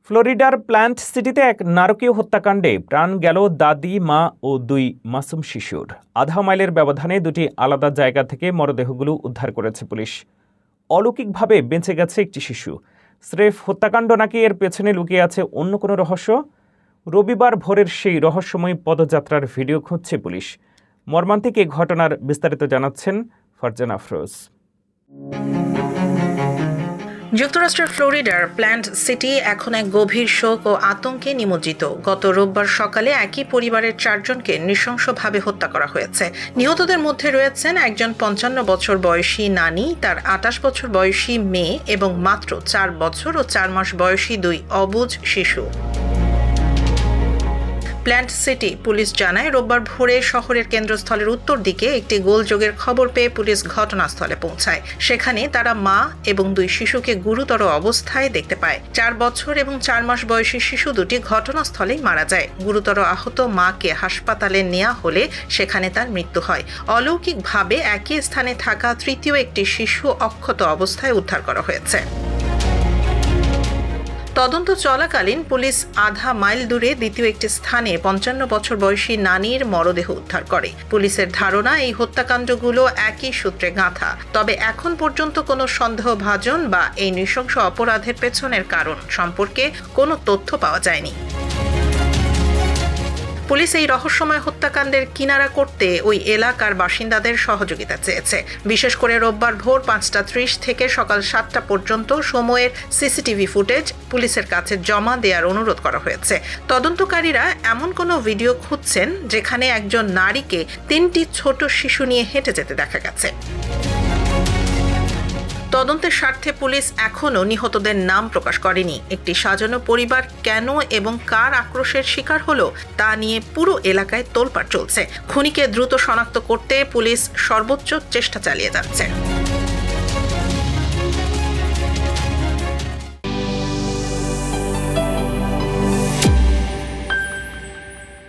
ফ্লোরিডার প্ল্যান্ট সিটিতে এক নারকীয় হত্যাকাণ্ডে প্রাণ গেল দাদি, মা ও 2 মাসুম শিশুর। আধা মাইলের ব্যবধানে দুটি আলাদা জায়গা থেকে মরদেহগুলো উদ্ধার করেছে পুলিশ। অলৌকিকভাবে বেঁচে গেছে একটি শিশু। স্রেফ হত্যাকাণ্ড নাকি এর পেছনে লুকিয়ে আছে অন্য কোনো রহস্য? রবিবার ভোরের সেই রহস্যময় পদযাত্রার ভিডিও খুঁজছে পুলিশ। মর্মান্তিক এই ঘটনার বিস্তারিত জানাচ্ছেন ফারজানা আফরোজ। যুক্তরাষ্ট্রের ফ্লোরিডার প্ল্যান্ট সিটি এখন এক গভীর শোক ও আতঙ্কে নিমজ্জিত। গত রোববার সকালে একই পরিবারের 4 জনকে নৃশংসভাবে হত্যা করা হয়েছে। নিহতদের মধ্যে রয়েছেন একজন 55 বছর বয়সী নানি, তার 28 বছর বয়সী মেয়ে এবং মাত্র 4 বছর ও 4 মাস বয়সী 2 অবুঝ শিশু। প্ল্যান্ট সিটি পুলিশ জানায়, রোববার ভোরে শহরের কেন্দ্রস্থলের উত্তর দিকে একটি গোলযোগের খবর পেয়ে পুলিশ ঘটনাস্থলে পৌঁছায়। সেখানে তারা মা এবং 2 শিশুকে গুরুতর অবস্থায় দেখতে পায়। 4 বছর এবং 4 মাস বয়সী শিশু দুটি ঘটনাস্থলেই মারা যায়। গুরুতর আহত মাকে হাসপাতালে নেওয়া হলে সেখানে তার মৃত্যু হয়। অলৌকিকভাবে একই স্থানে থাকা তৃতীয় একটি শিশু অক্ষত অবস্থায় উদ্ধার করা হয়েছে। তদন্ত চলাকালীন পুলিশ আধা মাইল দূরে দ্বিতীয় একটি স্থানে 55 বছর বয়সী নানির মরদেহ উদ্ধার করে। পুলিশের ধারণা, এই হত্যাকাণ্ডগুলো একই সূত্রে গাঁথা। তবে এখন পর্যন্ত কোনো সন্দেহভাজন বা এই নৃশংস অপরাধের পেছনের কারণ সম্পর্কে কোনো তথ্য পাওয়া যায়নি। পুলিশ এই রহস্যময় হত্যাকাণ্ডের কিনারা করতে ওই এলাকার বাসিন্দাদের সহযোগিতা চেয়েছে। বিশেষ করে রোববার ভোর 5:30 থেকে সকাল 7টা পর্যন্ত সময়ের সিসিটিভি ফুটেজ পুলিশের কাছে জমা দেওয়ার অনুরোধ করা হয়েছে। তদন্তকারীরা এমন কোনো ভিডিও খুঁজছেন যেখানে একজন নারীকে 3টি ছোট শিশু নিয়ে হেঁটে যেতে দেখা গেছে। তদন্তের স্বার্থে পুলিশ এখনও নিহতদের নাম প্রকাশ করেনি। একটি সাজানো পরিবার কেন এবং কার আক্রোশের শিকার হলো তা নিয়ে পুরো এলাকায় তোলপাড় চলছে। খুনিকে দ্রুত শনাক্ত করতে পুলিশ সর্বোচ্চ চেষ্টা চালিয়ে যাচ্ছে।